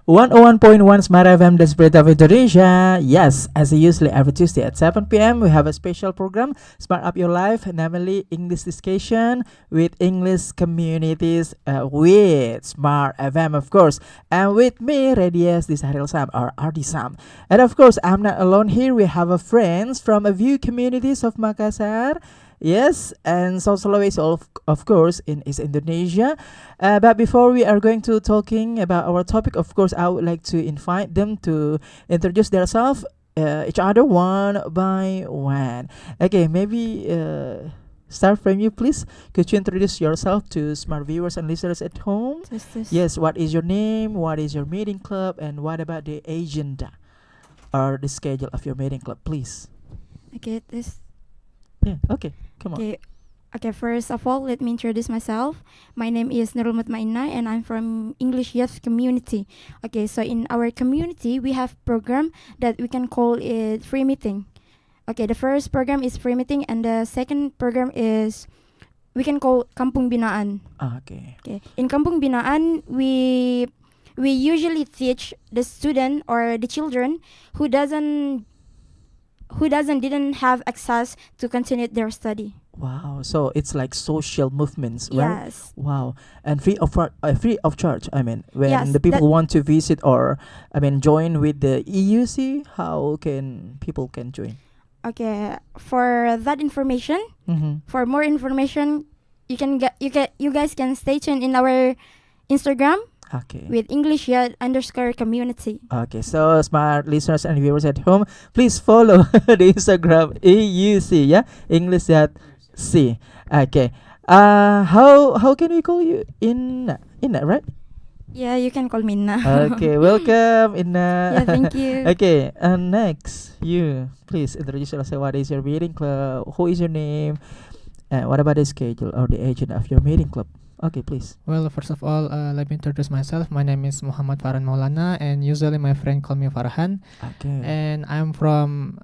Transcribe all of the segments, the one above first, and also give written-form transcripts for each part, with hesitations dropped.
101.1 Smartfm, the Spirit of Indonesia. Yes, as usually every Tuesday at 7 p.m. we have a special program, Smart Up Your Life, namely English discussion with English communities with Smart FM, of course. And with me, Radius Disaril Sam or RD Sam. And of course, I'm not alone here. We have a friends from a few communities of Makassar. Yes, and South Sulawesi, of course, in is Indonesia. But before we are going to talking about our topic, of course, I would like to invite them to introduce themselves, each other one by one. Okay, maybe start from you, please. Could you introduce yourself to smart viewers and listeners at home? Yes, what is your name? What is your meeting club? And what about the agenda or the schedule of your meeting club, please? Okay, Yeah, okay, come on. Okay, first of all, let me introduce myself. My name is Nurul Mutmainah and I'm from English Youth Community. Okay, so in our community, we have program that we can call it free meeting. Okay, the first program is free meeting and the second program is we can call Kampung Binaan. Okay. Okay, in Kampung Binaan, we usually teach the student or the children who didn't have access to continue their study. Wow, so it's like social movements, right? Yes. Wow, and free of charge. I mean, when Yes, the people want to visit or join with the EUC, how can people join? Okay, for that information, for more information, you guys can stay tuned in our Instagram. Okay. With English _community. Okay, so smart listeners and viewers at home, please follow the Instagram EUC, yeah, English C. Okay. How can we call you? Inna, right? Yeah, you can call me Inna. Okay, welcome Inna. Yeah, thank you. Okay, and next you please introduce yourself. What is your meeting club? Who is your name? And what about the schedule or the agenda of your meeting club? Okay, please. Well, first of all, let me introduce myself. My name is Muhammad Farhan Maulana, and usually my friend call me Farhan. Okay. And I'm from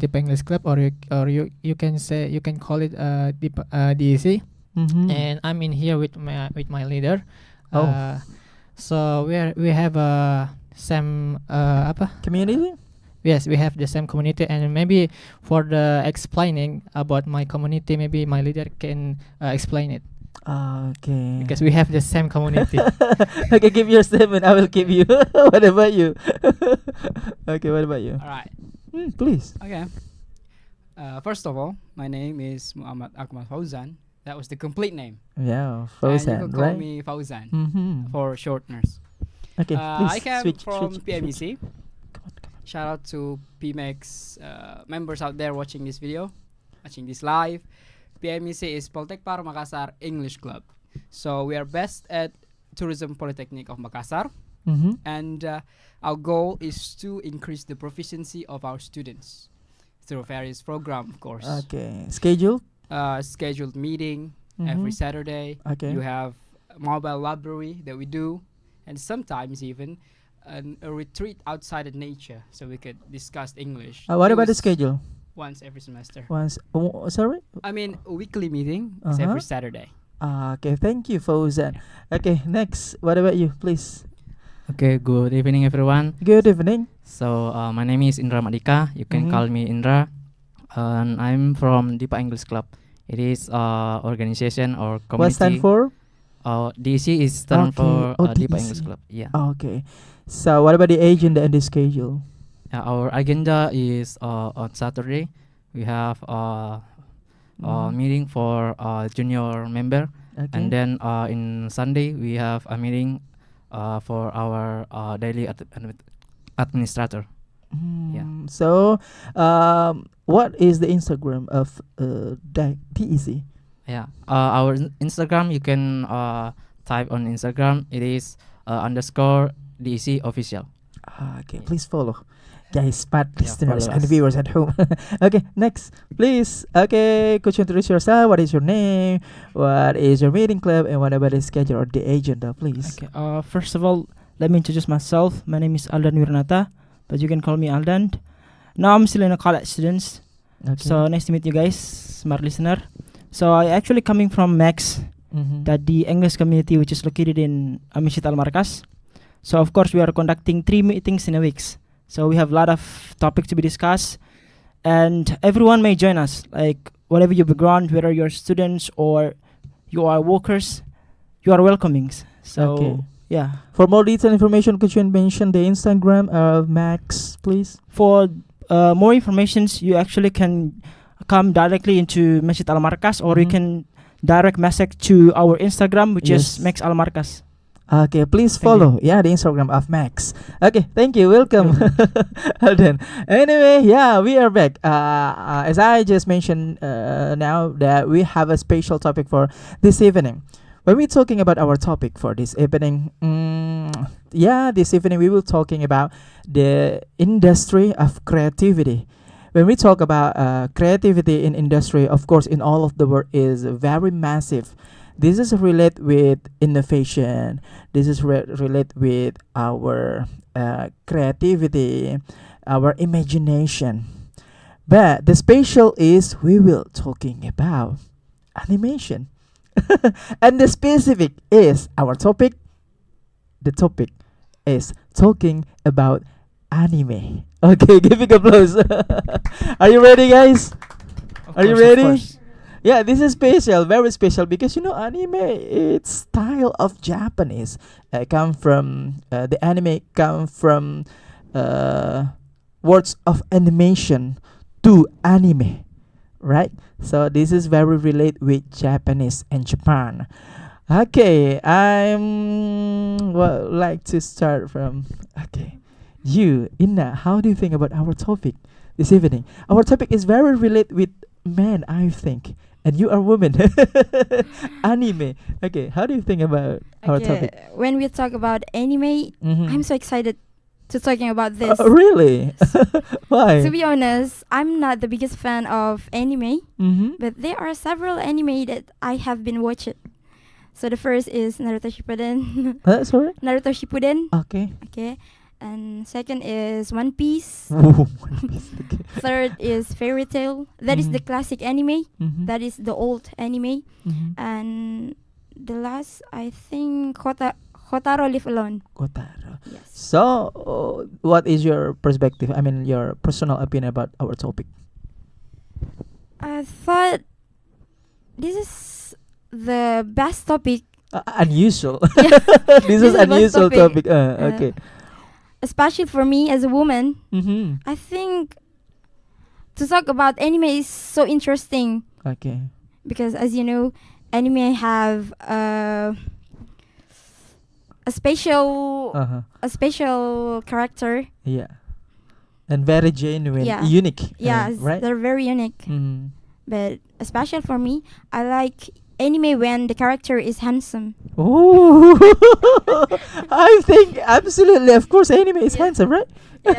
Deep English Club, or you can call it DEC. And I'm in here with my leader. So we have a same community. Yes, we have the same community, and maybe for the explaining about my community, maybe my leader can explain it. Okay. Because we have the same community. Okay, give your statement. I will give you. What about you? Okay, what about you? All right. Please. Okay. First of all, my name is Muhammad Akmal Fauzan. That was the complete name. Yeah, Fauzan, you can right? call me Fauzan for shortness. Okay, please I came switch, from switch. PMEC. Come on. Shout out to PMEX members out there watching this video, watching this live. PMEC is Poltekpar Makassar English Club. So we are best at Tourism Polytechnic of Makassar. And our goal is to increase the proficiency of our students through various programs, of course. Okay. Schedule? Scheduled meeting every Saturday. Okay. You have a mobile library that we do. And sometimes even a retreat outside of nature so we could discuss English. What about the schedule? Once every semester. Sorry? I mean, a weekly meeting is every Saturday. Okay, thank you, Fauzan. Okay, next. What about you, please? Okay, good evening, everyone. Good evening. So, my name is Indra Madika. You can call me Indra. And I'm from Deep English Club. It is organization or community. What stand for? DC is stand for Deep DC. English Club. Yeah. Okay. So, what about the agenda and the schedule? Our agenda is on Saturday. We have a meeting for junior member. Okay. And then in Sunday, we have a meeting for our daily administrator. Yeah. So, what is the Instagram of DEC? Yeah. Our Instagram, you can type on Instagram. It is _DEC official. Okay, please follow. Guys, smart listeners follow and us. viewers at home. Okay, next, please. Okay, could you introduce yourself? What is your name? What is your meeting club? And what about the schedule or the agenda, please? Okay. First of all, let me introduce myself. My name is Aldan Wirnata, but you can call me Aldan. Now I'm still in a college students. Okay. So nice to meet you guys, smart listener. So I actually coming from Max, that the English community which is located in Masjid Al Markas. So of course we are conducting 3 meetings in a week. So we have a lot of topics to be discussed, and everyone may join us. Like whatever your background, whether you're students or you are workers, you are welcoming. So Okay. yeah. For more detailed information, could you mention the Instagram of Max, please? For more informations, you actually can come directly into Masjid Al Markas, or you Mhm. can direct message to our Instagram, which Yes. is Max Al Markas. Okay, please Thank you. follow. Yeah, the Instagram of Max. Okay, thank you. Welcome. Alden. Anyway, yeah, we are back. As I just mentioned now that we have a special topic for this evening. When we're talking about our topic for this evening, this evening we will talking about the industry of creativity. When we talk about creativity in industry, of course, in all of the world is very massive. This is relate with innovation. This is relate with our creativity, our imagination. But the special is we will talking about animation. And the specific is our topic. The topic is talking about anime. Okay, giving applause. Are you ready, guys? Are you ready? Yeah, this is special, very special, because you know anime, it's style of Japanese. Come from the anime come from words of animation to anime, right? So this is very relate with Japanese and Japan. Okay, like to start from you, Inna. How do you think about our topic this evening? Our topic is very relate with men, I think, and you are woman. Anime. Okay, how do you think about our topic? When we talk about anime, Mhm. I'm so excited to talking about this. Really? Why? To be honest, I'm not the biggest fan of anime, Mm-hmm. but there are several anime that I have been watching. So the first is Naruto Shippuden. Sorry. Naruto Shippuden. Okay. Okay. And second is One Piece. Ooh, One Piece, okay. Third is Fairy Tail. That is the Mhm. classic anime. Mhm. That is the old anime. Mhm. And the last, I think, Kotaro Live Alone. Kotaro. Yes. So, what is your perspective? I mean, your personal opinion about our topic? I thought this is the best topic, Unusual. Yeah. This is This is best unusual topic. topic. Okay. especially for me as a woman. Mm-hmm. I think to talk about anime is so interesting Okay. because, as you know, anime have a special Uh-huh. character. Yeah. And very genuine, Yeah. unique. Yes, Right. they're very unique. Mm. But especially for me, I like anime when the character is handsome. Ooh. I think absolutely, of course, anime is Yeah. handsome, right? Yeah.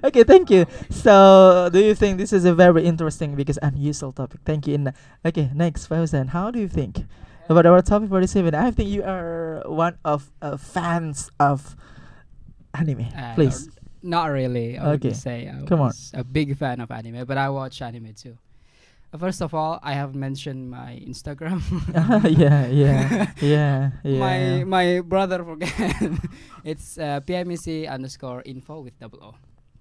Okay, thank you. So, do you think this is a very interesting because unusual topic? Thank you, Inna. Okay, next, Fauzan. How do you think about our topic for this evening? I think you are one of fans of anime. Please. Not really. I Okay. wouldn't say I Come on. was a big fan of anime, but I watch anime too. First of all, I have mentioned my Instagram. Yeah. My brother forget. It's PMEC_info with double O.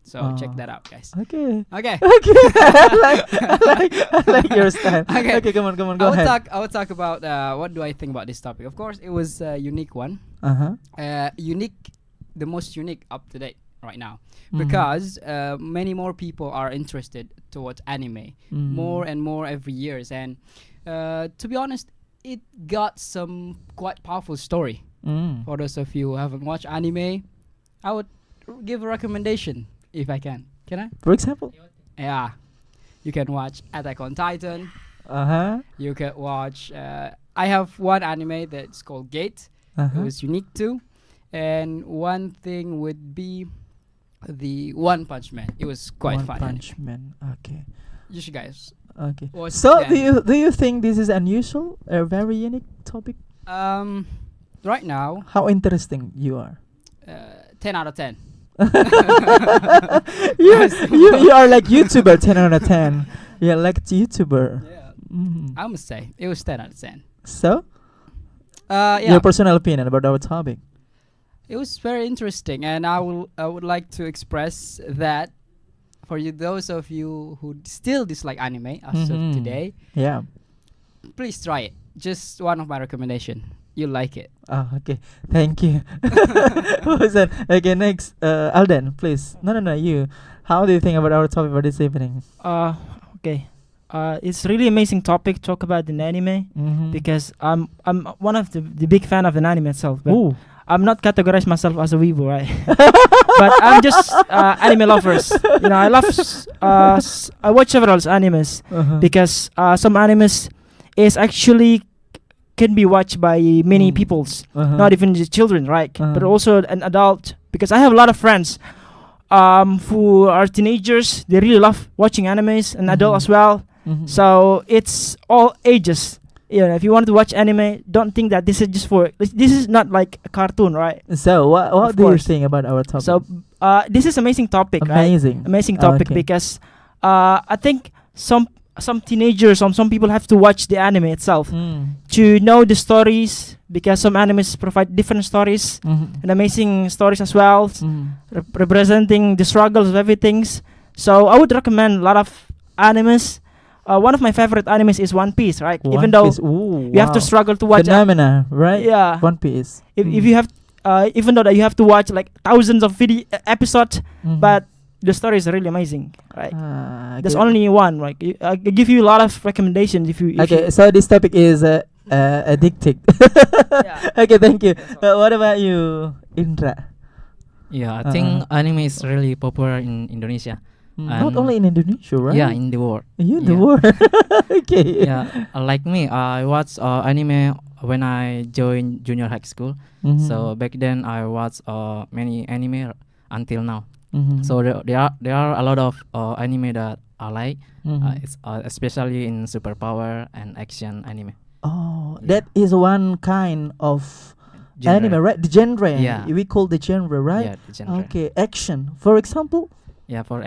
So check that out, guys. Okay. Okay. Okay. I like your style. Okay. Okay, come on, go ahead. I will talk about what do I think about this topic. Of course, it was a unique one. Uh-huh. The most unique up to date right now, Mhm. because many more people are interested towards anime, Mm. more and more every years. And to be honest, it got some quite powerful story. Mm. For those of you who haven't watched anime, I would give a recommendation if I can. Can I? For example. Yeah, you can watch Attack on Titan. Uh-huh. You can watch. I have one anime that's called Gate. It Uh-huh. was unique too. And one thing would be the One Punch Man. It was quite One fun. Punch Man. Okay. You should guys Okay. watch. So the do you think this is unusual, a very unique topic? right now, How interesting you are. 10 out of 10. you are like YouTuber 10 out of 10. Yeah, like YouTuber. Yeah, Mhm. I must say it was 10 out of 10. So, Yeah, your personal opinion about our topic. It was very interesting, and I would like to express that for you, those of you who still dislike anime as of today, Yeah. please try it. Just one of my recommendation. You'll like it. Oh, okay. Thank you. What was that? Okay, next, Alden, please. No, you. How do you think about our topic for this evening? Okay. It's really amazing topic talk about an anime because I'm one of the big fan of an anime itself. But Ooh. I'm not categorize myself as a weebu, right? But I'm just anime lovers. You know, I love. I watch several animes because some animes is actually can be watched by many peoples, not even just children, right? But also an adult. Because I have a lot of friends who are teenagers. They really love watching animes, and adult as well. So it's all ages. You know, if you want to watch anime, don't think that this is just for. This is not like a cartoon, right? So what Of do you course. think about our topic? So this is amazing topic, amazing. right? Amazing topic Okay. because I think some teenagers, some people have to watch the anime itself to know the stories because some animes provide different stories and amazing stories as well, representing the struggles of everything. So I would recommend a lot of animes. One of my favorite animes is One Piece, right? Even though you have to struggle to watch. Phenomena, right? Yeah. One Piece. If you have, even though that you have to watch like thousands of video episodes, but the story is really amazing, right? There's only one. Like I give you a lot of recommendations if you. Okay, so this topic is addictive. Yeah. Okay, thank you. What about you, Indra? Yeah, I think anime is really popular in Indonesia. Not only in Indonesia, right? Yeah, in the world. You the Yeah. world. Okay. Yeah, like me, I watch anime when I joined junior high school. So back then I watched many anime until now. So there are a lot of anime that I like. It's especially in superpower and action anime. Oh, Yeah. that is one kind of Genre. anime, right? The genre. Yeah. We call the genre, right? Yeah, the genre. Okay, action. For example. Yeah, for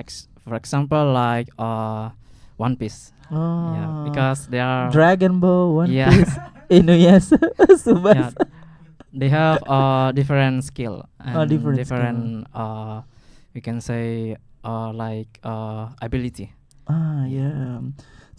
example, like One Piece. Oh. Yeah, because they are Dragon Ball, One Yeah. Piece, Inuyasha, yeah, Tsubasa. they have different skill and different we can say like ability. Yeah.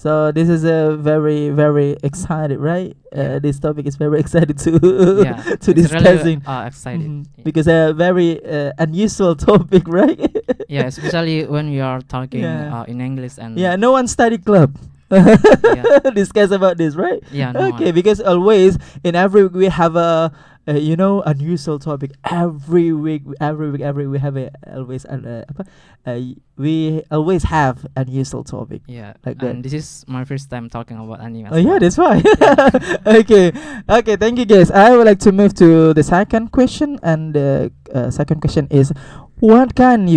So this is a very very excited, right? This topic is very excited to Yeah, to it's discussing. really excited. Yeah. Because a very unusual topic, right? Yeah, especially when we are talking Yeah. in English and Yeah, no one study club. Yeah. Discuss about this, right? Yeah, no Okay, one. because always in every week we have a unusual topic. Every week we have we always have unusual topic. Yeah, Like that. and this is my first time talking about anime. Oh yeah, that's why. Okay, thank you guys. I would like to move to the second question, and the second question is, what kind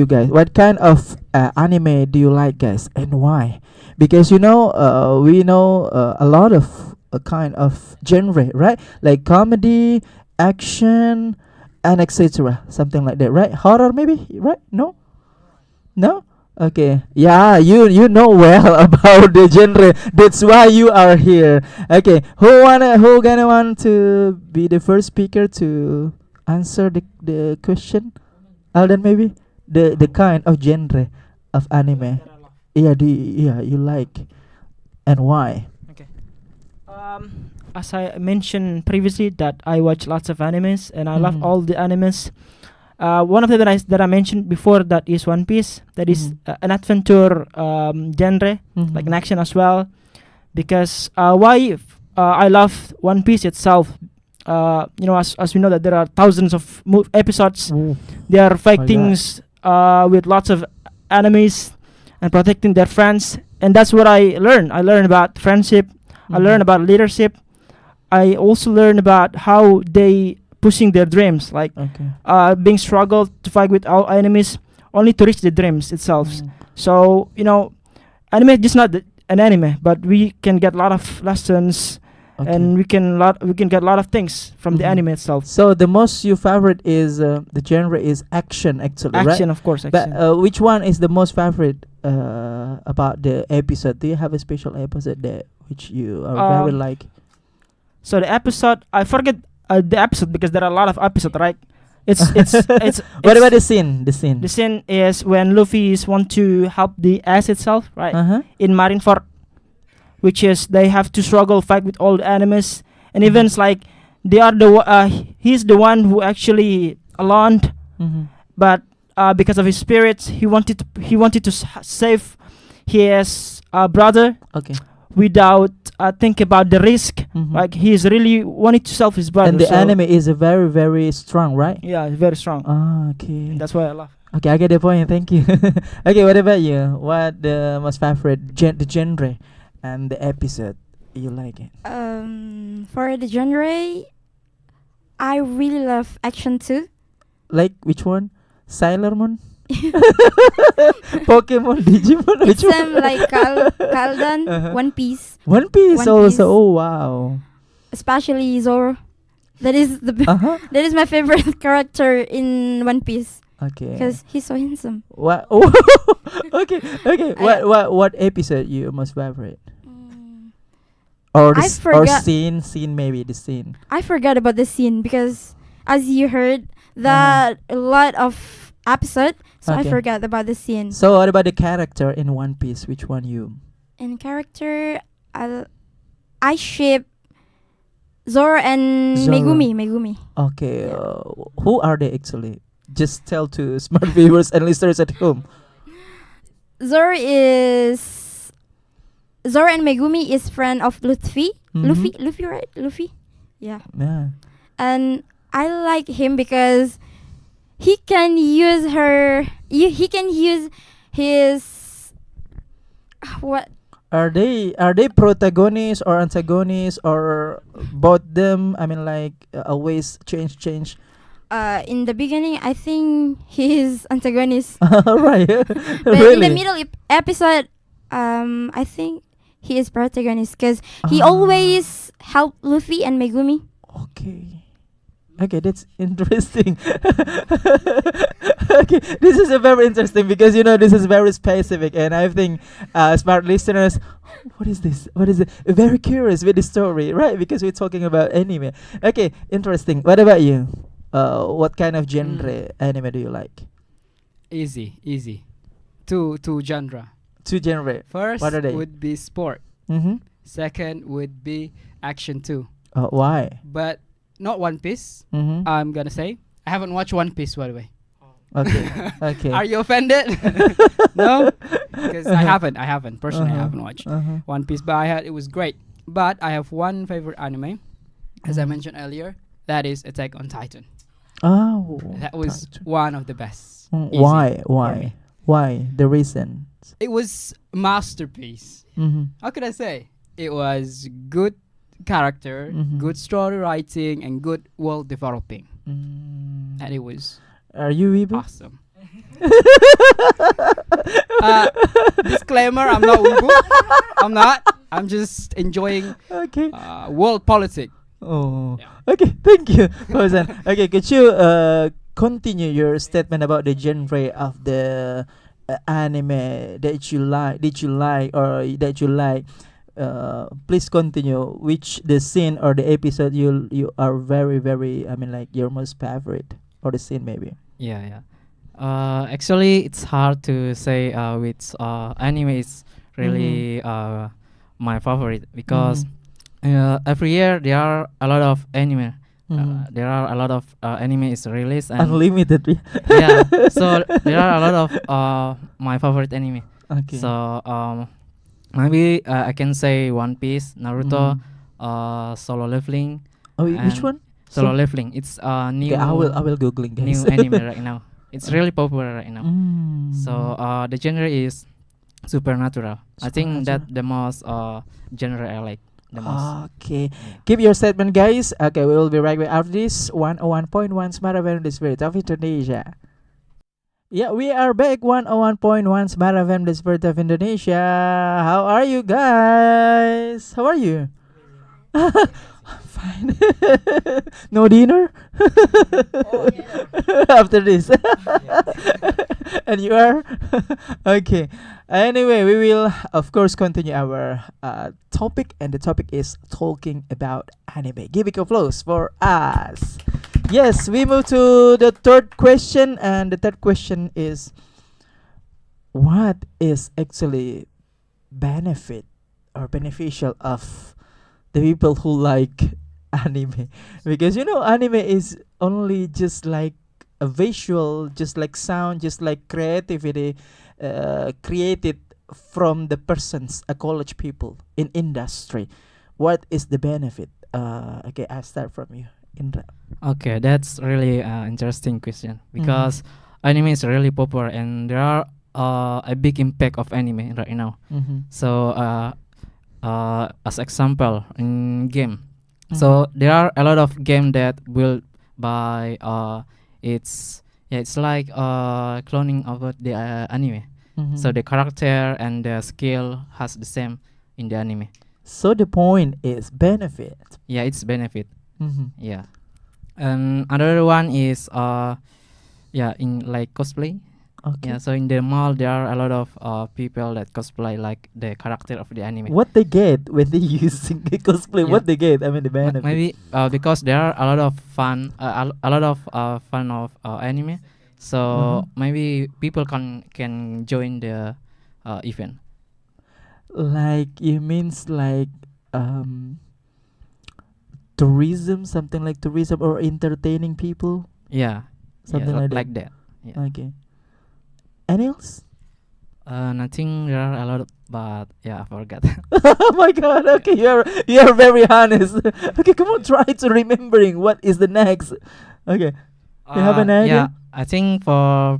of anime do you like, guys, and why? Because we know a lot of kind of genre, right? Like comedy, action, and etc. Something like that, right? Horror maybe, right? No. Okay. Yeah, you know well about the genre. That's why you are here. Okay. Who gonna want to be the first speaker to answer the question? Alden maybe the kind of genre of anime. Yeah, you like, and why? Okay. As I mentioned previously, that I watch lots of animes and I love all the animes. One of them that I mentioned before, that is One Piece. That is an adventure genre, like an action as well. Because why I love One Piece itself. As we know that there are thousands of episodes. They are fighting with lots of enemies and protecting their friends, and that's what I learned. I learned about friendship. I learned about leadership. I also learned about how they pushing their dreams, like being struggled to fight with our enemies only to reach the dreams itself. So anime is just not an anime, but we can get a lot of lessons, and we can get a lot of things from the anime itself. So the most your favorite is the genre is action, actually, Action, right? of course, action. But which one is the most favorite about the episode? Do you have a special episode that which you are very like? So the episode, I forget the episode because there are a lot of episodes, right? It's What about the scene? The scene. the scene is when Luffy is want to help the ass itself, right? In Marineford, which is they have to struggle, fight with all the enemies, and even it's like they are he's the one who actually alone, but because of his spirits, he wanted to save his brother. Okay. Without think about the risk, like he's really wanted to save his brother. And the so anime is a very very strong, right? yeah, it's very strong. Okay. That's why I love. Okay, I get the point. Thank you. Okay, what about you? What the most favorite the genre and the episode you like it? For the genre, I really love action too. Like which one? Sailor Moon? Pokemon, Digimon? It's Which one? like Kaldan, One Piece, One Piece One also. Piece. Oh wow. especially Zoro. That is that is my favorite character in One Piece Okay. because he's so handsome. What? Oh, okay. Okay. I- What episode you most favorite? Or I or forgot- scene maybe the scene. I forgot about the scene because, as you heard, that a lot of episode, so I Okay. forgot about the scene. So what about the character in One Piece? Which one you? In character, I ship Zoro and Zoro. Megumi. Okay. Yeah. Who are they actually? Just tell to smart viewers and listeners at home. Zoro and Megumi is friend of Luffy. Mhm. Luffy, right? Luffy. Yeah. Yeah. And I like him because he can use he can use his what Are they protagonists or antagonists or both them? I mean, like always change. in the beginning I think he is antagonist, Right. but Really? in the middle episode I think he is protagonist because he Ah. always help Luffy and Megumi. Okay. Okay, that's interesting. Okay, this is a very interesting because this is very specific, and I think smart listeners, what is this? What is it? Very curious with the story, right? Because we're talking about anime. Okay, interesting. What about you? What kind of genre anime do you like? Easy. Two genre. Two genre. First What are they? would be sport. Mm-hmm. Second would be action too. Why? But not One Piece. Mm-hmm. I'm gonna say I haven't watched One Piece, by the way. Okay. Okay. Are you offended? No, because I haven't. Personally, I Uh-huh. haven't watched Uh-huh. One Piece, but it was great. But I have one favorite anime, as I Mhm. mentioned earlier. That is Attack on Titan. Oh. That was Titan. one of the best. Easy Why? for me. Why? The reason? It was masterpiece. Mm-hmm. How could I say? It was good character, Mhm. good story writing, and good world developing. Mm. And it was Are you Weibo? awesome. Disclaimer: I'm not Weibo. I'm not. I'm just enjoying Okay. world politics. Oh. Yeah. Okay. Thank you, Fauzan. Okay. Could you continue your statement about the genre of the anime that you like? Did you like or that you like? Please continue. Which the scene or the episode you are very very. I mean, like your most favorite or the scene maybe. Yeah. Actually, it's hard to say which anime is really my favorite because every year there are a lot of anime. There are a lot of anime is released and Unlimited. yeah. So there are a lot of my favorite anime. Okay. So maybe I can say One Piece, Naruto, Solo Leveling. Oh, which and one? Solo Leveling. It's new. Okay, I will googling guys. new anime right now. It's really popular right now. Mm. So the genre is supernatural. I think that Supernatural. the most genre I like the most. Okay. Keep your statement, guys. Okay, we will be right back after this 101.1 Smartfm, the spirit of Indonesia. Yeah, we are back 101.1 Smartfm, the spirit of Indonesia. How are you guys? How are you? Fine. No dinner? After this. And you are? Okay. Anyway, we will, of course, continue our topic. And the topic is talking about anime. Give it applause for us. Yes, we move to the third question, and the third question is, what is actually benefit or beneficial of the people who like anime? Because anime is only just like a visual, just like sound, just like creativity, created from the persons, a college people in industry. What is the benefit? Okay, I start from you, Indra. Okay, that's really interesting question because anime is really popular and there are a big impact of anime right now. So as example in game, so there are a lot of game that built by it's like cloning of the anime. So the character and the skill has the same in the anime. So the point is benefit. Yeah, it's benefit. Yeah. And another one is in like cosplay. Okay. Yeah, so in the mall there are a lot of people that cosplay like the character of the anime. What they get when they using the cosplay? Yeah. What they get? I mean the benefit. Maybe because there are a lot of fun, fun of anime. So maybe people can join the event. Like you means like tourism, something like tourism or entertaining people, Yeah, something yeah, like that. that. Yeah. Okay. Any else? Nothing. There are a lot, but yeah, I forgot. Oh my God! Okay, you're very honest. Okay, come on, try to remembering what is the next. Okay, you have an idea? Yeah, I think for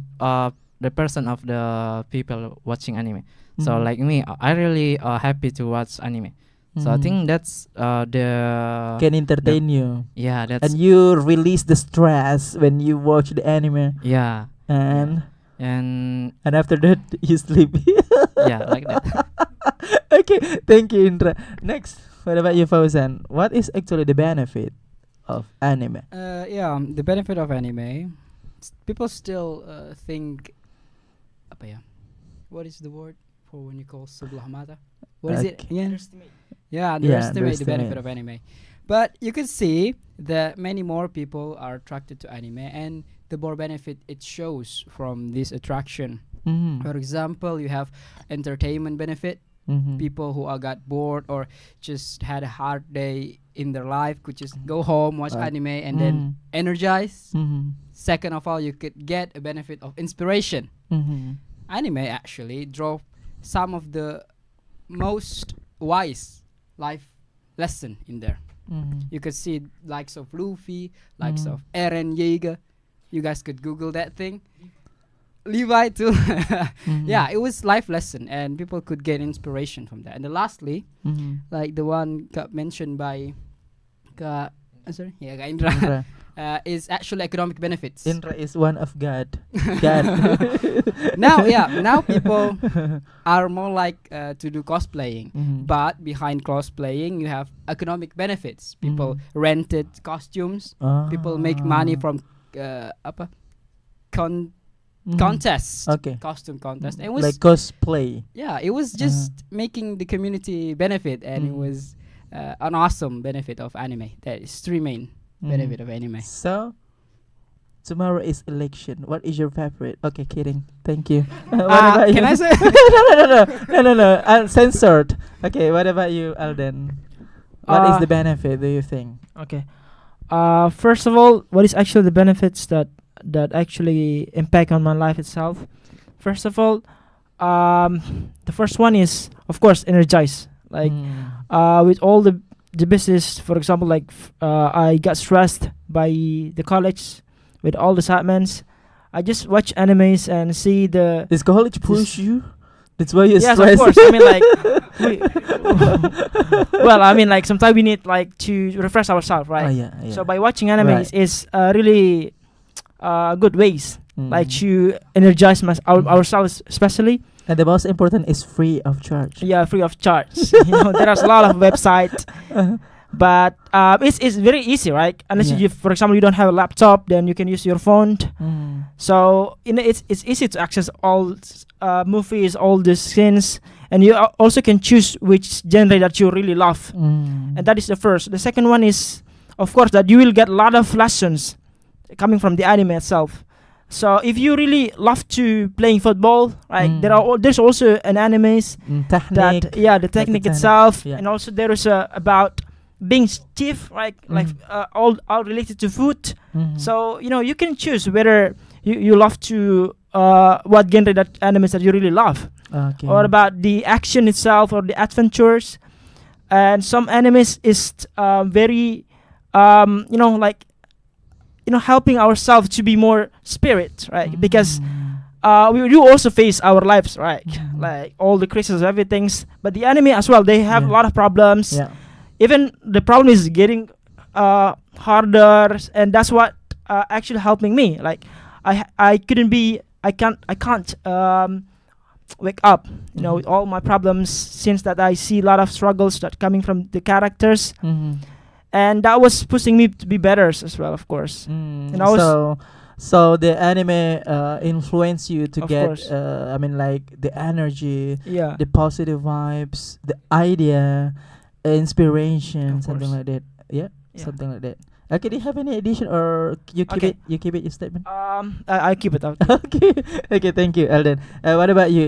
the person of the people watching anime. So like me, I really happy to watch anime. So I think that's the can entertain you, yeah, that's and you release the stress when you watch the anime, yeah, and after that you sleep. yeah, like that. Okay, thank you, Indra. Next, what about you, Fauzan? What is actually the benefit of anime? The benefit of anime, people still think apa ya? What is the word for when you call sebelah mata? What is it again? Yeah, underestimate the benefit of anime. But you can see that many more people are attracted to anime, and the more benefit it shows from this attraction. For example, you have entertainment benefit. People who are got bored or just had a hard day in their life could just go home, watch anime, and then energize. Second of all, you could get a benefit of inspiration. Anime actually drove some of the most wise life lesson in there. You could see likes of Luffy, likes of Eren Yeager. You guys could Google that thing. Levi too. Yeah, it was life lesson, and people could get inspiration from that. And then lastly, like the one got mentioned by Kak Indra, is actually economic benefits. Indra is one of God. God. Now people are more like to do cosplaying, but behind cosplaying you have economic benefits. People rented costumes. People make money from contests. Okay. Costume contest. It was like cosplay. Yeah, it was just making the community benefit, and it was an awesome benefit of anime. That is three main benefit of anime. So tomorrow is election. What is your favorite? Okay, kidding. Thank you. What about you? Can I say? No. Censored. Okay, what about you, Alden? What is the benefit, do you think? Okay. First of all, what is actually the benefits that actually impact on my life itself? First of all, the first one is of course energize. Like with all the business, for example, like I got stressed by the college with all the assignments. I just watch animes and see the. Does college push you? That's why you're yes, stressed. of course. I mean, like, well, I mean, like sometimes we need like to refresh ourselves, right? Oh, yeah. So by watching animes is really good ways, like to energize ourselves, especially. And the most important is free of charge. Yeah, free of charge. There's a lot of websites, but it's very easy, right? Unless you, for example, you don't have a laptop, then you can use your phone. So it's easy to access all movies, all the scenes, and you also can choose which genre that you really love. And that is the first. The second one is, of course, that you will get a lot of lessons coming from the anime itself. So if you really love to playing football, right, there's also an animes technique. the technique itself, yeah. and also there is about being stiff, right, like all related to food. So you can choose whether you love to what genre that animes that you really love, or about the action itself or the adventures. And some animes is very helping ourselves to be more spirit, right? Because we do also face our lives, right? Like all the crises, everything. But the anime as well, they have a lot of problems. Yeah. Even the problem is getting harder, and that's what actually helping me. Like I can't wake up, with all my problems, since that I see a lot of struggles that coming from the characters. And that was pushing me to be better as well, of course. And I was so the anime influence you to Of get course. like the energy, yeah, the positive vibes, the idea, inspiration, Of something course. like that. Yeah, Yeah. something like that. Okay, do you have any addition, or you keep Okay. it? You keep it your statement. I keep it out. Okay, okay, thank you, Elden. What about you?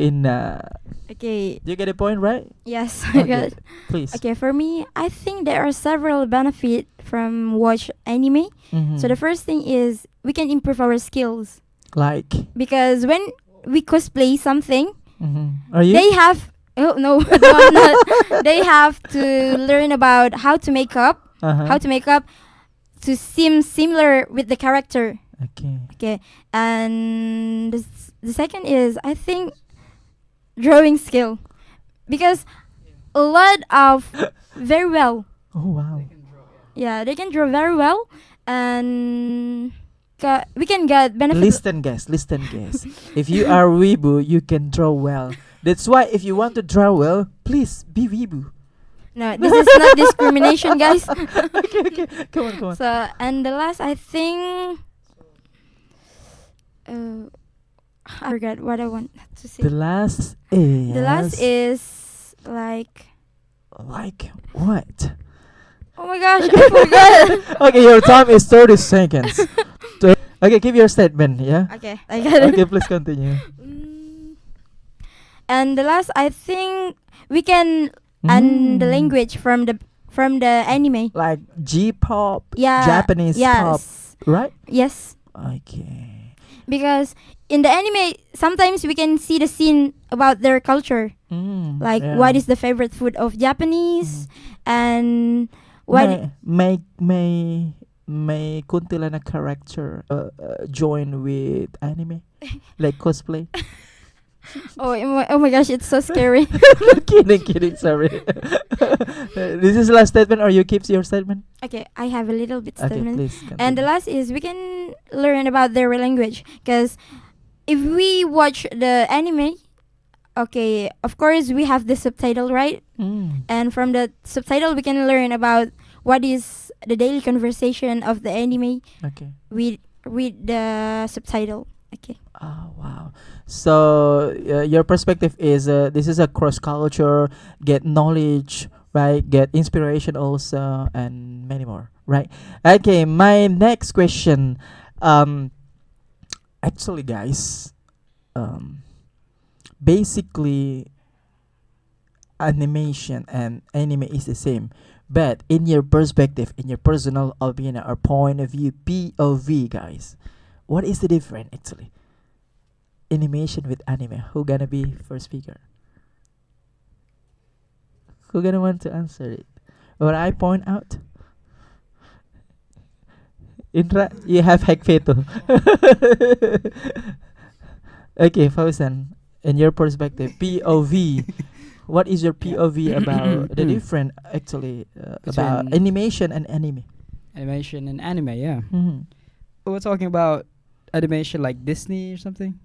Okay. Do you get a point, right? Yes. I Okay, got. please. Okay, for me, I think there are several benefits from watch anime. So the first thing is we can improve our skills, like, because when we cosplay something, are you? they have no, no, I'm not. They have to learn about how to make up, to seem similar with the character. Okay. Okay, and the second is, I think, drawing skill, because a lot of very well. Oh wow. Yeah, they can draw very well, and we can get benefit. Listen, guys. If you are weebu, you can draw well. That's why if you want to draw well, please be weebu. No, this is not discrimination, guys. Okay. Come on. So, and the last, I think, I forgot what I want to say. The last is. The last is like what? Oh my gosh, I forgot. Okay, your time is 30 seconds. Okay, give your statement. Yeah. Okay, I got it. Okay, please continue. And the last, I think we can and the language from the anime. Like J-pop, Yeah. Japanese pop, Yes. right? Yes. Okay. Because in the anime, sometimes we can see the scene about their culture, like what is the favorite food of Japanese, and what may kuntilanak character join with anime, like cosplay? oh my gosh, it's so scary. kidding, sorry. This is the last statement, or you keep your statement? Okay, I have a little bit Okay, statement. please And the continue. last is we can learn about their language, because if we watch the anime, okay, of course we have the subtitle, right? And from the subtitle we can learn about what is the daily conversation of the anime Okay. with the subtitle. Okay. Oh wow. So your perspective is this is a cross culture, get knowledge, right? Get inspiration also, and many more, right? Okay, my next question. Actually, guys, basically, animation and anime is the same. But in your perspective, in your personal opinion or point of view, POV, guys, what is the difference actually? Animation with anime. Who gonna be first speaker? Who gonna want to answer it? What I point out? Indra, you have hack veto. Okay, Fausan, in your perspective, POV. What is your POV about the different actually about Between- animation and anime? Animation and anime, yeah. We're talking about animation like Disney or something.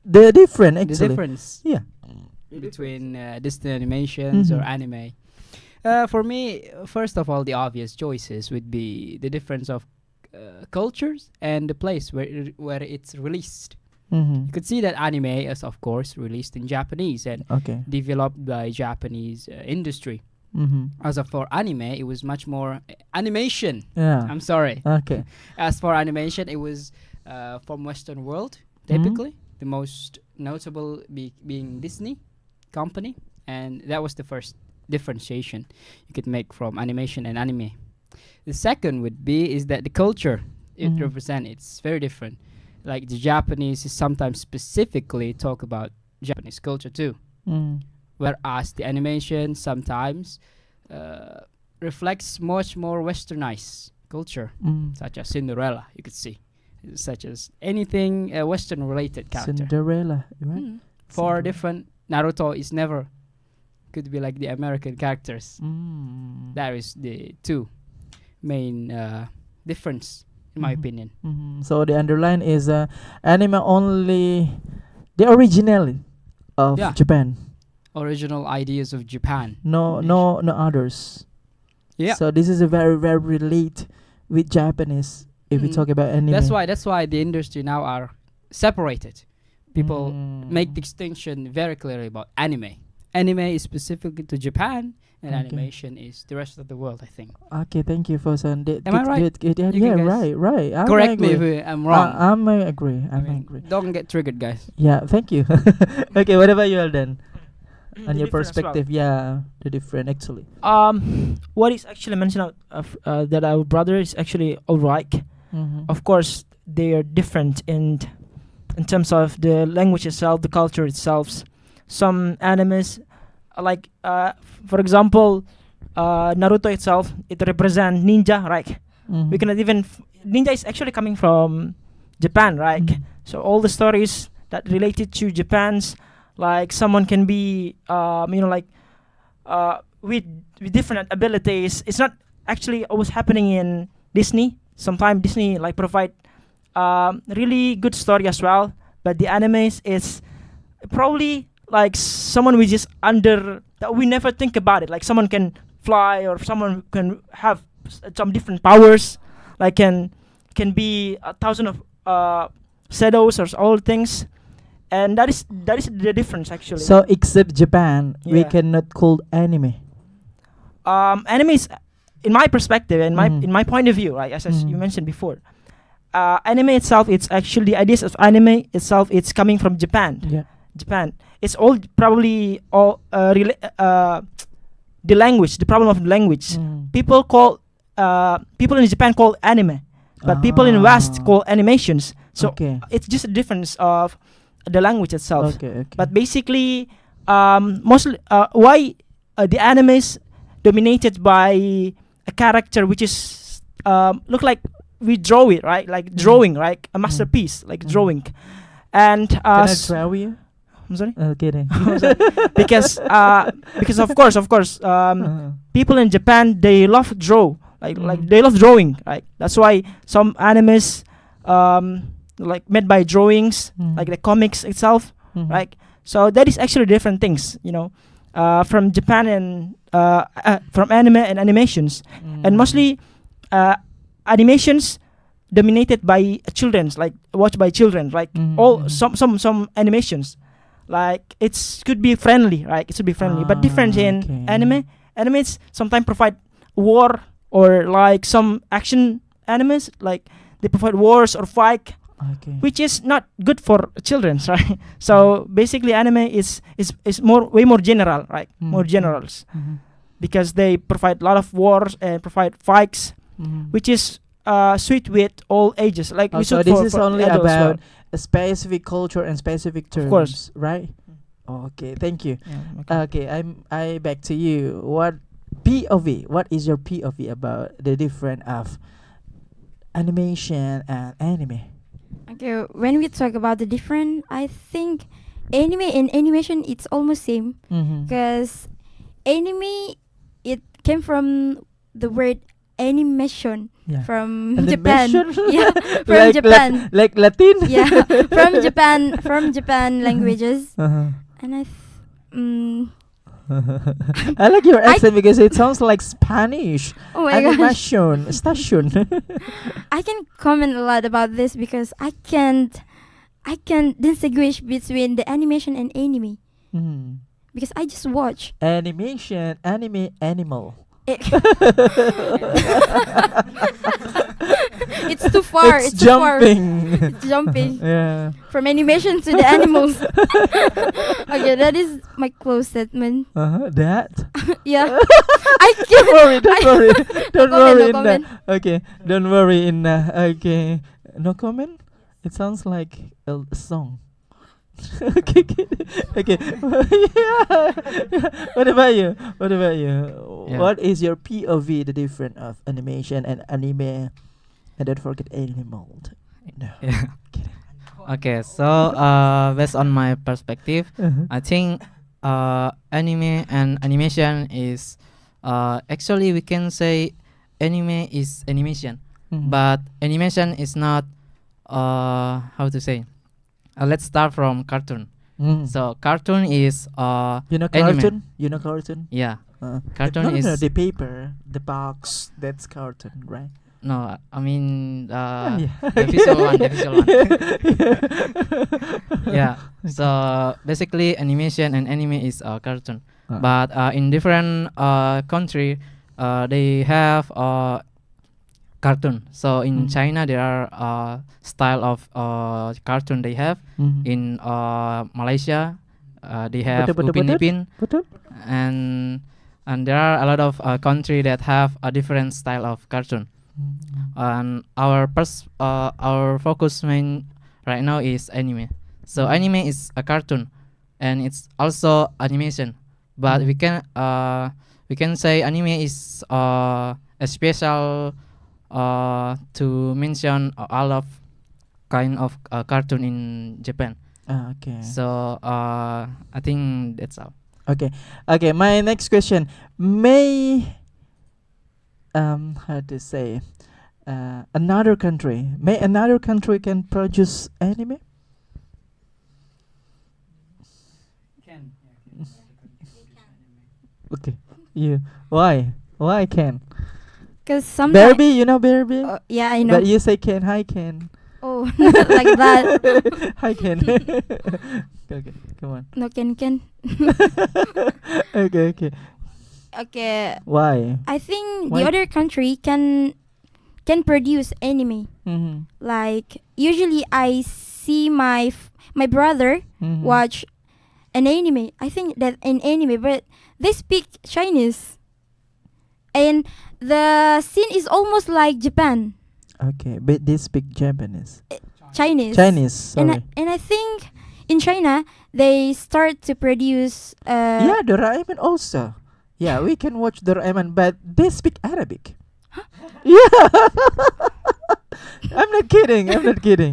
The different The actually. difference Yeah. between Disney animations or Mhm. anime. For me, first of all, the obvious choices would be the difference of cultures and the place where it's released. You could see that anime is, of course, released in Japanese and Okay. developed by Japanese industry. As for anime, it was much more animation. Yeah. I'm sorry. Okay. As for animation, it was from Western world, typically. The most notable being Disney company. And that was the first differentiation you could make from animation and anime. The second would be is that the culture it represents, it's very different. Like the Japanese is sometimes specifically talk about Japanese culture too. Whereas the animation sometimes reflects much more westernized culture, such as Cinderella, you could see. Such as anything Western related character. Cinderella, right? For different, Naruto is never could be like the American characters. That is the two main difference, in my opinion. So the underline is anime only the original of Japan. Original ideas of Japan. No others. Yeah. So this is a very very relate with Japanese if we talk about anime. That's why the industry now are separated. People make distinction very clearly about anime. Anime is specifically to Japan, and animation is the rest of the world, I think. Okay, thank you for saying that. Am I right? Yeah, right. Correct me if I'm wrong. I agree. I agree. Don't get triggered, guys. Yeah, thank you. Okay, what about you, Alden? On your different as well. perspective, yeah, the different actually. What is actually mentioned that our brother is actually alright. Of course, they are different in terms of the language itself, the culture itself. Some animes, like for example, Naruto itself, it represents ninja, right? We cannot even ninja is actually coming from Japan, right? So all the stories that related to Japan's, like someone can be, with different abilities. It's not actually always happening in Disney. Sometimes Disney like provide really good story as well, but the animes is probably like someone we just under that we never think about it. Like someone can fly, or someone can have some different powers, like can be 1,000 of shadows or all things, and that is the difference actually. So except Japan, we Yeah. cannot call anime. Anime is, in my perspective, in my point of view, right, as you mentioned before, anime itself, it's actually the ideas of anime itself, it's coming from Japan. Yeah. Japan. It's all probably all the language, the problem of the language. People in Japan call anime, but people in West call animations. So it's just a difference of the language itself. Okay. But basically, mostly why the anime is dominated by a character which is look like we draw it, right? Like drawing, right? A masterpiece, like drawing. And Can I draw you? I'm sorry. Kidding. because of course people in Japan, they love draw, like they love drawing, right? That's why some animes like made by drawings, like the comics itself, right? So that is actually different things, from Japan and from anime and animations, and mostly animations dominated by children's, like watched by children, like some animations, like it could be friendly, right? It should be friendly, but different in anime. Animes sometimes provide war, or like some action animes, like they provide wars or fight, which is not good for children, right? So basically, anime is way more general, right? More generals, because they provide a lot of wars and provide fights, which is sweet with all ages. Like so this is only about a specific culture and specific terms, of course, right? Okay, thank you. Yeah, Okay, I back to you. What POV? What is your POV about the difference of animation and anime? Okay, when we talk about the different, I think anime and animation it's almost same, because anime it came from the word animation from Japan. Yeah, from like Japan. like Latin. Yeah, from Japan languages. And I like your accent because it sounds like Spanish. Oh my gosh. Animation station. I can comment a lot about this because I can't distinguish between the animation and anime. because I just watch. Animation, anime, animal. It's too far. It's Too far. jumping. It's jumping Yeah. from animation to the animals. Okay, that is my close statement. That. Yeah, I Don't can't. worry. Don't worry. Don't No worry. comment. Okay. Don't worry. Okay. No comment. It sounds like a song. Okay. Okay. Yeah. What about you? Yeah. What is your POV? The difference of animation and anime, and don't forget animal. No. Yeah. Okay, so based on my perspective, I think anime and animation is actually we can say anime is animation, but animation is not how to say. Let's start from cartoon. So cartoon is You know anime. cartoon? You know cartoon? Yeah, cartoon No, is the paper, the box. That's cartoon, right? no. I mean Yeah. the visual one. The visual one. Yeah. So basically, animation and anime is cartoon, but in different country, they have cartoon. So in China, there are style of cartoon they have. In Malaysia, they have Upin Ipin, Betul? and there are a lot of country that have a different style of cartoon. And our focus main right now is anime. So anime is a cartoon, and it's also animation. But we can say anime is a special to mention all of kind of cartoon in Japan. Okay. So I think that's all. Okay. Okay. My next question: May how to say another country? May another country can produce anime? Okay. You why? Why can? Because sometimes. Barbie, you know Barbie? Yeah, I know. But you say can. Hi can. Oh, not like that. Hi can. Okay. Come on. No, can. Okay. Okay. Why? I think Why? the other country can produce anime. Like usually I see my brother watch an anime. I think that an anime, but they speak Chinese, and the scene is almost like Japan. Okay, but they speak Japanese. Chinese. Sorry. And I think in China they start to produce. Yeah, Doraemon also. Yeah, we can watch Doraemon, but they speak Arabic. Yeah. I'm not kidding.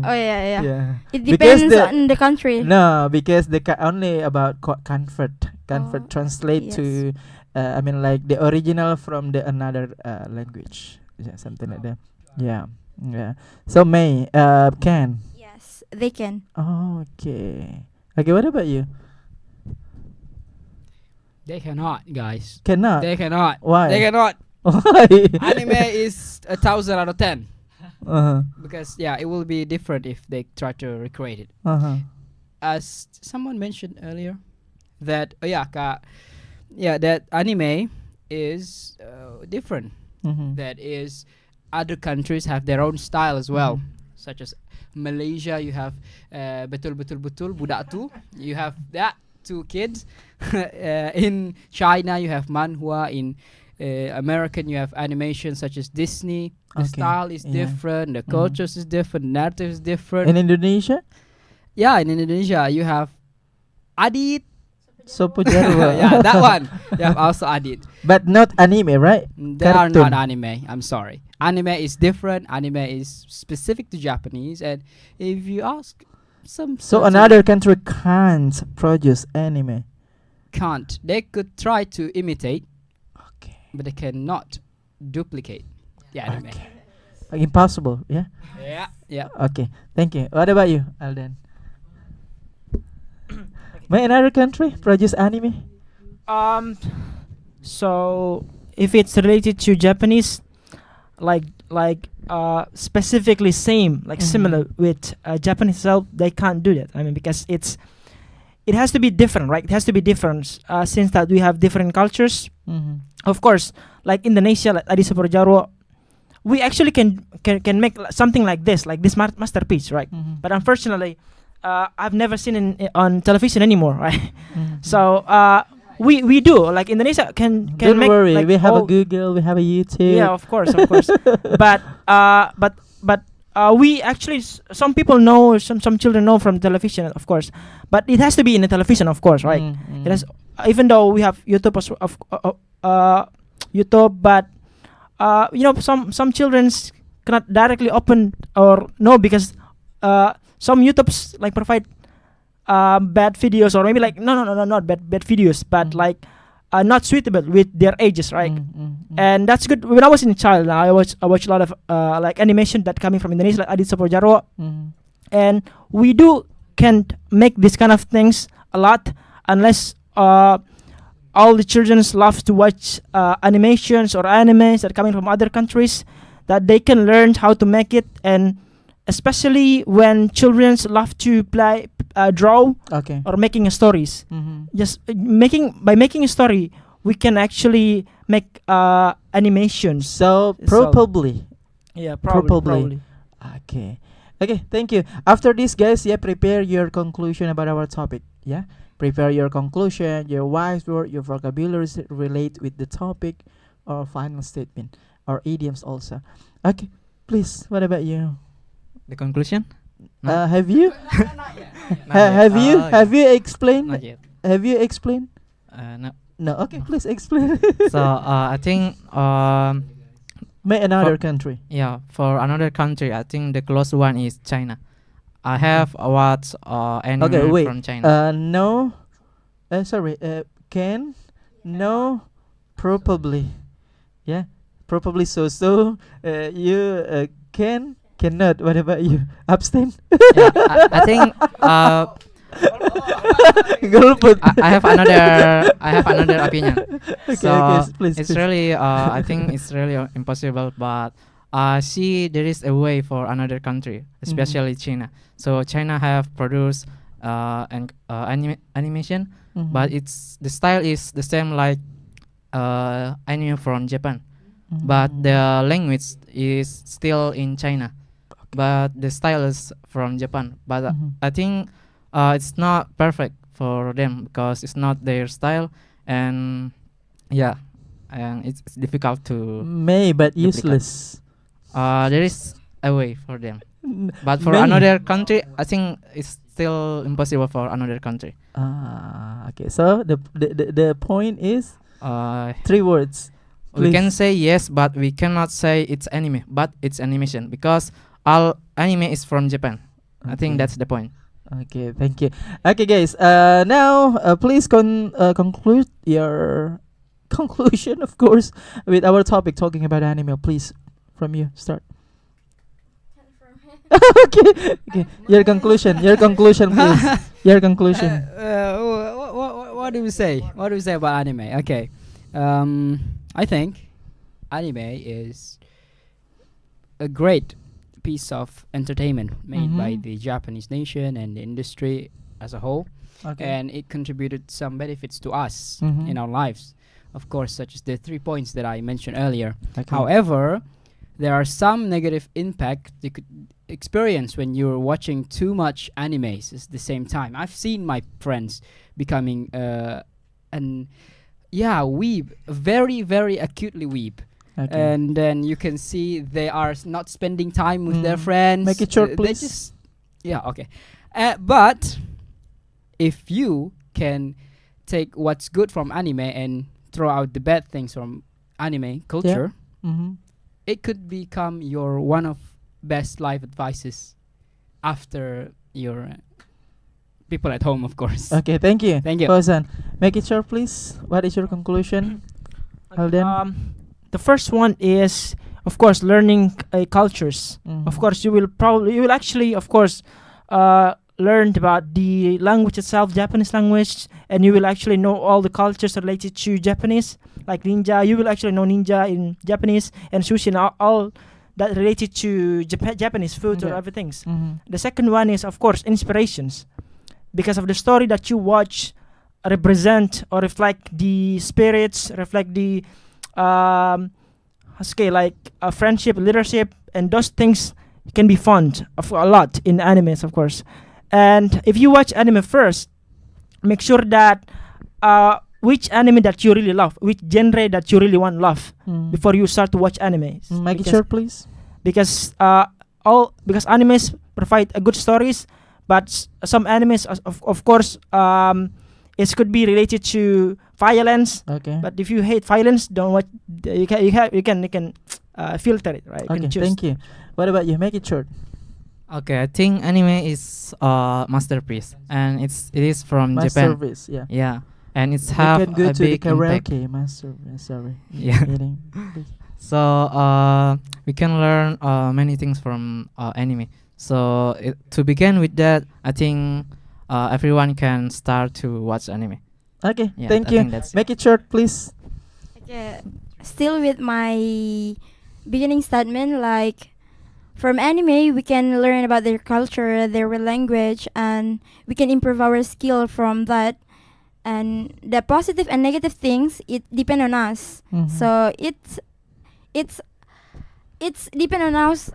Oh yeah. Yeah. It Because depends on the country. No, because they only about convert Oh, translate yes. to I mean like the original from the another language. Yeah, something like that. Yeah. So May can. Yes, they can. Okay. Okay, what about you? They cannot, guys. Cannot. They cannot. Why? They cannot. Why? Anime is 1,000 out of 10 Uh-huh. because it will be different if they try to recreate it. Uh-huh. As someone mentioned earlier, that that anime is different. That is, other countries have their own style as well, such as Malaysia. You have betul budak tu. You have that 2 kids. In China, you have manhwa. In American, you have animation such as Disney. The Okay, style is yeah. different. The cultures is different. Narrative is different. In Indonesia? Yeah, in Indonesia, you have Adit. Sopo Jarwa. Yeah, that one. You have also Adit. But not anime, right? They are Cartoon. not anime. I'm sorry. Anime is different. Anime is specific to Japanese. And if you ask some... So another country can't produce anime. Can't. They could try to imitate, Okay. but they cannot duplicate the anime. Impossible, yeah? Yeah. Okay, thank you. What about you, Alden? May another country produce anime? So if it's related to Japanese, like specifically same, like similar with Japanese itself, they can't do that. I mean, because it has to be different, right? It has to be different since that we have different cultures. Of course, like Indonesia, like Adi Saporjaro, we actually can make something like this masterpiece, right? But unfortunately, I've never seen it on television anymore, right? So we do, like Indonesia can Don't make, worry, like, we have a all- Google, we have a YouTube. yeah, of course. But we actually some people know, some children know from television, of course, but it has to be in the television, of course, right? It has, even though we have YouTube YouTube, but some childrens cannot directly open or no, because some YouTubes like provide bad videos, or maybe like not bad videos, but like not suitable with their ages, right? And that's good. When I was in child, I watched a lot of like animation that coming from Indonesia, like Adit Saporjaro, and we can't make this kind of things a lot unless all the children love to watch animations or animes that are coming from other countries, that they can learn how to make it. And especially when children love to draw or making stories. Just by making a story, we can actually make animations. So probably. Yeah, Probably. Okay. Okay, thank you. After this, guys, prepare your conclusion about our topic. Yeah, prepare your conclusion, your wise word, your vocabularies relate with the topic, or final statement, or idioms also. Okay, please. What about you? The conclusion? Have you? Have you explained? Not yet. Have you explained? No. No. Okay, please explain. So I think May another country. yeah, for another country, I think the close one is China. I have watched anime Okay, wait. from China. No. Sorry. Can. No. Probably. Yeah. Probably so. You cannot. What about you? Abstain. Yeah, I think Golput. I have another opinion. Okay, please. It's really I think it's really impossible, but see there is a way for another country, especially China. So China have produced animation, but the style is the same like anime from Japan, but the language is still in China, but the style is from Japan. But I think it's not perfect for them because it's not their style, and yeah, and it's difficult to But duplicate. useless. There is a way for them, but for May. another country, I think it's still impossible for another country. Okay. So the point is Uh, 3 words. we Please. can say yes, but we cannot say it's anime, but it's animation because all anime is from Japan. I think Okay. that's the point. Okay, thank you. Okay, guys. Now, please conclude your conclusion, of course, with our topic talking about anime. Please, from you, start. Okay. Your conclusion, please. Your conclusion. What do we say? What do we say about anime? Okay, I think anime is a great piece of entertainment made by the Japanese nation and the industry as a whole, and it contributed some benefits to us in our lives, of course, such as the 3 points that I mentioned earlier. Okay. However, there are some negative impact you could experience when you're watching too much animes at the same time. I've seen my friends becoming weeb, very acutely weeb. Okay. And then you can see they are not spending time with their friends. Make it short, They please. just okay. But if you can take what's good from anime and throw out the bad things from anime culture, it could become your one of best life advices after your people at home, of course. Okay, thank you. Thank you. Fauzan, make it short, please. What is your conclusion? Alden? The first one is, of course, learning cultures. Of course, you will actually, of course, learn about the language itself, Japanese language, and you will actually know all the cultures related to Japanese, like ninja. You will actually know ninja in Japanese and sushi and all that related to Japanese food or Yeah. everything. The second one is, of course, inspirations. because of the story that you watch represent or reflect the spirits, reflect the like friendship, leadership, and those things can be found a lot in animes, of course. And if you watch anime first, make sure that which anime that you really love, which genre that you really want love before you start to watch animes. Make it short, please. Because because animes provide good stories, but some animes, of course, it could be related to violence. Okay. But if you hate violence, don't watch. You can filter it, right? Okay. Thank you. What about you? Make it short. Okay, I think anime is masterpiece, and it is from Japan. Masterpiece. Yeah. Yeah, and it's You have can go a to the big impact. karaoke. Masterpiece. Sorry. Yeah. Kidding. So we can learn many things from anime. So to begin with that, I think everyone can start to watch anime. Okay. Yeah, Thank I you. think that's it. Make it short, please. Okay, still with my beginning statement, like from anime we can learn about their culture, their language, and we can improve our skill from that. And the positive and negative things, it depend on us. So it's depend on us.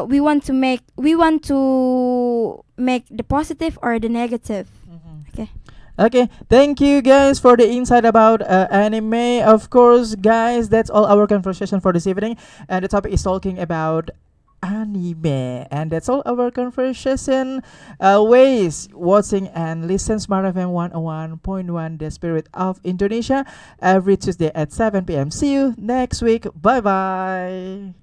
We want to make the positive or the negative. Okay. Okay, thank you guys for the insight about anime. Of course, guys, that's all our conversation for this evening, and the topic is talking about anime, and that's all our conversation. Ways watching and listen Smart FM 101.1, the spirit of Indonesia, every Tuesday at 7 p.m. See you next week. Bye bye.